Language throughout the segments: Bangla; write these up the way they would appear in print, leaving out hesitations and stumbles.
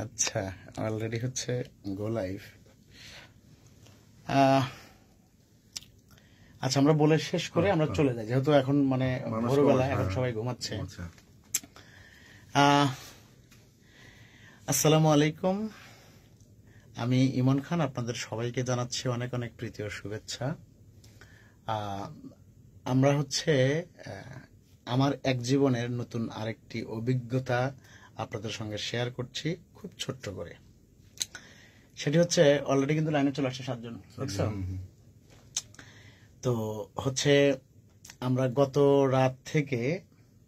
আচ্ছা, অলরেডি হচ্ছে গো লাইভ। আচ্ছা, আমরা বলে শেষ করে আমরা চলে যাই, যেহেতু এখন মানে ভোরবেলা, এখন সবাই ঘুমাচ্ছে। আসসালামু আলাইকুম, আমি ইমন খান, আপনাদের সবাইকে জানাচ্ছি অনেক অনেক প্রীতি ও শুভেচ্ছা। আমরা হচ্ছে আমার এক জীবনের নতুন আরেকটি অভিজ্ঞতা আপনাদের সঙ্গে শেয়ার করছি, খুব ছোট্ট করে। সেটি হচ্ছে, অলরেডি কিন্তু লাইনে চলে আসছে 7 জন, দেখছো? তো হচ্ছে আমরা গত রাত থেকে,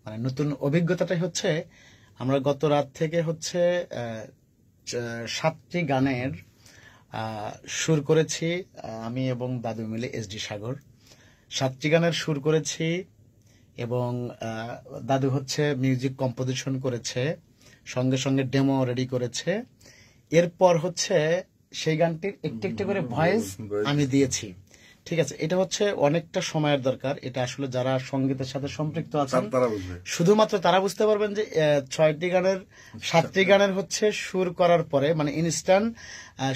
মানে নতুন অভিজ্ঞতাটাই হচ্ছে, আমরা গত রাত থেকে হচ্ছে 7টি গানের সুর করেছি আমি এবং দাদু মিলে, এসডি সাগর। 7টি গানের সুর করেছি এবং দাদু হচ্ছে মিউজিক কম্পোজিশন করেছে, সঙ্গে সঙ্গে ডেমো রেডি করেছে। এরপর হচ্ছে সেই গানটির একটু একটু করে ভয়েস আমি দিয়েছি। ঠিক আছে, এটা হচ্ছে অনেকটা সময়ের দরকার। এটা আসলে যারা সঙ্গীতের সাথে সম্পৃক্ত আছেন শুধুমাত্র তারা বুঝতে পারবেন যে 6টি গানের 7টি গানের হচ্ছে সুর করার পরে, মানে ইনস্ট্যান্ট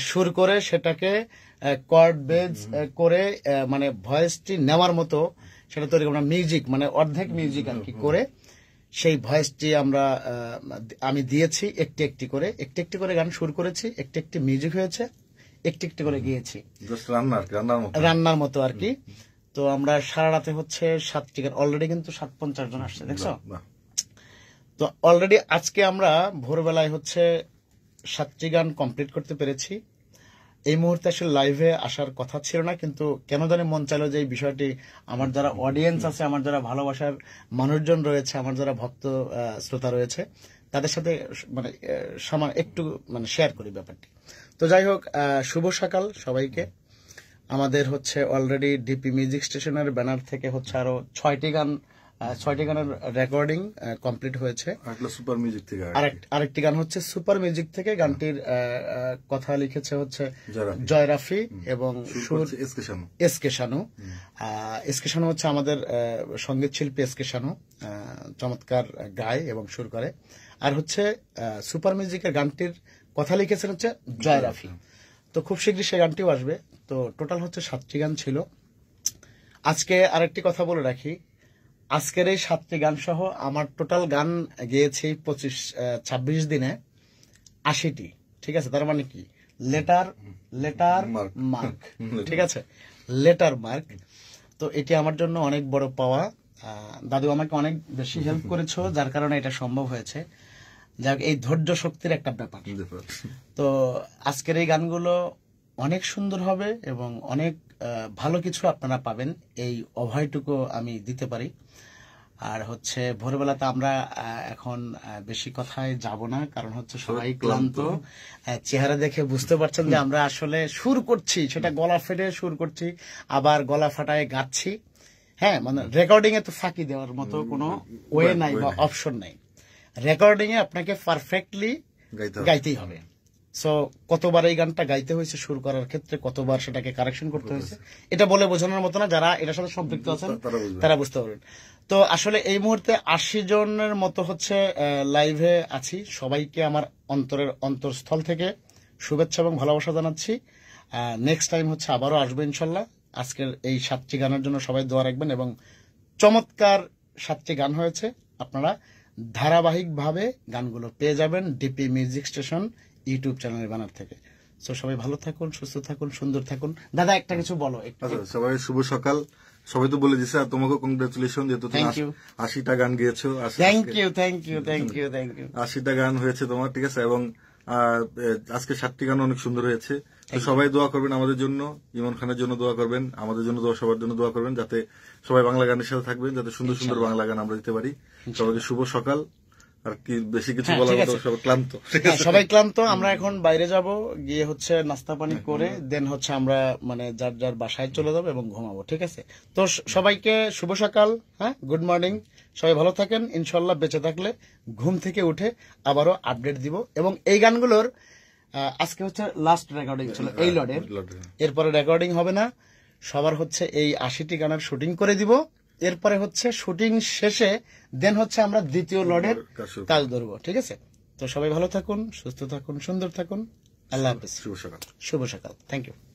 সুর করে সেটাকে কর্ড বেজ করে মানে ভয়েসটি নেওয়ার মতো সেটা তৈরি আমরা মিউজিক, মানে অর্ধেক মিউজিক আর কি করে সেই ভয়েসটি আমি দিয়েছি। একটি একটি করে গান সুর করেছি, একটি মিউজিক হয়েছে, একটি করে গিয়েছি, রান্নার মতো আর কি। তো আমরা সারা রাতে হচ্ছে 7টি গান, অলরেডি কিন্তু 7:50 জন আসছে, দেখছো? তো অলরেডি আজকে আমরা ভোরবেলায় হচ্ছে 7টি গান কমপ্লিট করতে পেরেছি। এই মুহূর্তে আসলে লাইভে আসার কথা ছিল না, কিন্তু কেন জানি মন চাইলো যে এই বিষয়টি আমার যারা অডিয়েন্স আছে, আমার যারা ভালোবাসার মানুষজন রয়েছে, আমার যারা ভক্ত শ্রোতা রয়েছে, তাদের সাথে মানে একটু মানে শেয়ার করি ব্যাপারটি। তো যাই হোক, শুভ সকাল সবাইকে। আমাদের হচ্ছে অলরেডি ডিপি মিউজিক স্টেশনের ব্যানার থেকে হচ্ছে আরো 6টি গানের রেকর্ডিং কমপ্লিট হয়েছে। আরেকটি গান হচ্ছে সুপার মিউজিক থেকে, গানটির কথা লিখেছে হচ্ছে জয় রাফি এবং সুর এসকে শানু। এসকে শানু হচ্ছে আমাদের সঙ্গীত শিল্পী। এসকে শানু চমৎকার গায় এবং সুর করে। আর হচ্ছে সুপার মিউজিকের গানটির কথা লিখেছেন হচ্ছে জয় রাফি। তো খুব শীঘ্রই সেই গানটিও আসবে। তো টোটাল হচ্ছে 7টি গান ছিল। আজকে আরেকটি কথা বলে রাখি, আজকের এই 7টি গান সহ আমার টোটাল গান গেয়েছি 26 দিনে 80টি। ঠিক আছে, তার মানে কি লেটার মার্ক, ঠিক আছে, লেটার মার্ক। তো এটি আমার জন্য অনেক বড় পাওয়া। দাদু আমাকে অনেক বেশি হেল্প করেছো, যার কারণে এটা সম্ভব হয়েছে। যাক, এই ধৈর্য শক্তির একটা ব্যাপার। তো আজকের এই গানগুলো অনেক সুন্দর হবে এবং অনেক ভালো কিছু আপনারা পাবেন, এই অভয়টুকু আমি দিতে পারি। আর হচ্ছে ভোরবেলাতে আমরা এখন বেশি কথায় যাব না, কারণ হচ্ছে সবাই ক্লান্ত। চেহারা দেখে বুঝতে পারছেন যে আমরা আসলে সুর করছি, সেটা গলা ফেটে সুর করছি, আবার গলা ফাটায় গাচ্ছি। হ্যাঁ, মানে রেকর্ডিং এ তো ফাঁকি দেওয়ার মতো কোনো ওয়ে নাই বা অপশন নাই। রেকর্ডিং এ আপনাকে পারফেক্টলি গাইতেই হবে। সো কতবার এই গানটা গাইতে হয়েছে সুর করার ক্ষেত্রে, কতবার সেটাকে কারেকশন করতে হয়েছে, এটা বলে বোঝানোর মতো না। যারা এটার সাথে সম্পৃক্ত আছেন তারা বুঝতে পারবেন। তো আসলে এই মুহূর্তে 80 জনের মতো হচ্ছে লাইভে আছি। সবাইকে আমার অন্তরস্থল থেকে শুভেচ্ছা এবং ভালোবাসা জানাচ্ছি। নেক্সট টাইম হচ্ছে আবারও আসবো ইনশাল্লাহ। আজকের এই 7টি গানের জন্য সবাই দোয়া রাখবেন এবং চমৎকার 7টি গান হয়েছে। আপনারা ধারাবাহিকভাবে গানগুলো পেয়ে যাবেন ডিপি মিউজিক স্টেশন ইউটিউব চ্যানেলের ব্যানার থেকে। তো সবাই ভালো থাকুন, সুস্থ থাকুন, সুন্দর থাকুন। দাদা একটা কিছু বলো। সবাই শুভ সকাল। সবাই তো বলে দিছে, আর তোমাকে কংগ্রেচুলেশন, যেহেতু তুমি 80টা গান গিয়েছো। Thank you. 80টা গান হয়েছে তোমার, ঠিক আছে। এবং আজকে 7টি গান অনেক সুন্দর হয়েছে। সবাই দোয়া করবেন আমাদের জন্য, ইমন খানের জন্য দোয়া করবেন, আমাদের জন্য সবার জন্য দোয়া করবেন, যাতে সবাই বাংলা গানের সাথে থাকবেন, যাতে সুন্দর সুন্দর বাংলা গান আমরা দিতে পারি। সবাইকে শুভ সকাল। আর কি বেশি কিছু বলার মতো, সবাই ক্লান্ত। সবাই ক্লান্ত। আমরা এখন বাইরে যাব, গিয়ে হচ্ছে নাস্তা পানি করে দেন হচ্ছে আমরা মানে যার যার বাসায় চলে যাবো এবং ঘুমাবো। ঠিক আছে, তো সবাইকে শুভ সকাল। হ্যাঁ, গুড মর্নিং। সবাই ভালো থাকেন ইনশাল্লাহ। বেঁচে থাকলে ঘুম থেকে উঠে আবারও আপডেট দিব। এবং এই গানগুলোর আজকে হচ্ছে লাস্ট রেকর্ডিং ছিল এই লডের, এরপরে রেকর্ডিং হবে না। সবার হচ্ছে এই 80টি গানের শুটিং করে দিব। এরপরে হচ্ছে শুটিং শেষে দেন হচ্ছে আমরা দ্বিতীয় লডের কাজ ধরবো। ঠিক আছে, তো সবাই ভালো থাকুন, সুস্থ থাকুন, সুন্দর থাকুন। আল্লাহ হাফেজ। শুভ সকাল। শুভ সকাল। Thank you.